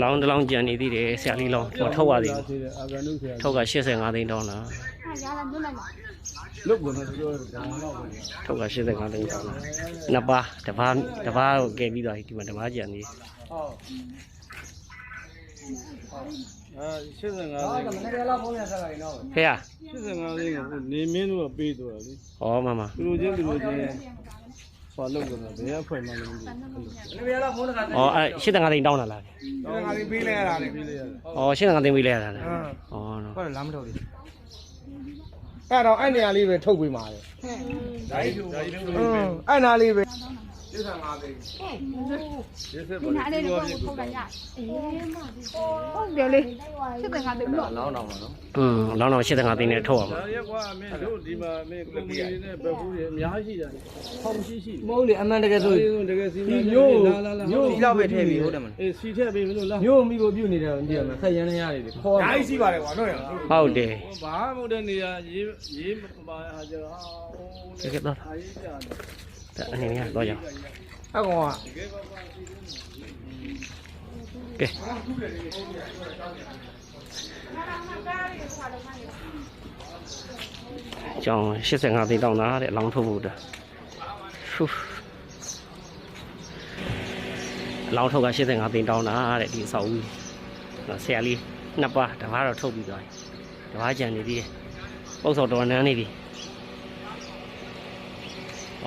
လောင်းတစ်လောင်းကြံနေသေးတယ်ဆရာလေးလောင်းထုတ်ရသေးတယ်ထုတ်က85သိန်းတောင်းတာထုတ်က85သိန်းတောင်းတာနှစ်ပါးတစ်ပါးကိုကဲပြီးသွားပြီဒီမှာတစ်ပါးကြံနေ85သိန်းဖေရ85သိန်းကိုနေမင်းတို့ကပေးသွားတယ်လေဟောမမသူတို့ချင်းဟောလောက်တော့ဘယ်အဖွဲမှမလုပ်ဘူးอ๋อ85သိန်းတောင်းတာလား85သိန်းပေးလဲရတာလေပေးလဲရတာอ๋อ85သိန်းပေးလဲရတာလားอ๋อနော်ဟုတ်လားမထုတ်ဘူးအဲ့တော့အဲ့နေရာလေးပဲထုတ်ပေးမှာလေအဲ့နာလေးပဲ85သိန်းဒီနာလေးတော့ထုတ်လိုက်ရဟုတ်တယ်လေ85သိန်းတော့လောင်းတော့85သိန်းနဲ့ထုတ်ရမှာရက်ကွာမင်းတို့ဒီမှာမင်းကုမ္ပဏီတွေနဲ့ဘက်ဘူးတွေအများကြီးတာဖောင်ရှိမဟုတ်လေအမှန်တကယ်ဆိုတကယ်စီမံမျိုးစီလောက်ပဲထည့်ပြီးဟုတ်တယ်မလားအေးစီထည့်ပြီးမလို့လားမျိုးမိကိုပြုတ်နေတယ်ကြည့်ရမှာဆက်ရမ်းနေရတယ်ခေါ်ဓာတ်ရှိပါတယ်ကွာနော်ဟုတ်တယ်ဘာမှမဟုတ်တဲ့နေရာရေးပါဟာကျတော့တကယ်တော့အနေနဲ့တော့ရအောင်အကောင်ကကဲကျောင်း85သိန်းတောင်းတာတဲ့လောင်းထုတ်ဖို့တဲ့လောင်းထုတ်က85သိန်းတောင်းတာတဲ့ဒီအဆောက်အဦဆရာလေးနှစ်ပါးတစ်ပါးတော့ထုတ်ပြီးသွားပြီတစ်ပါးကြံနေသေးတယ်ပုတ်စော်တော်နန်းနေပြီဩ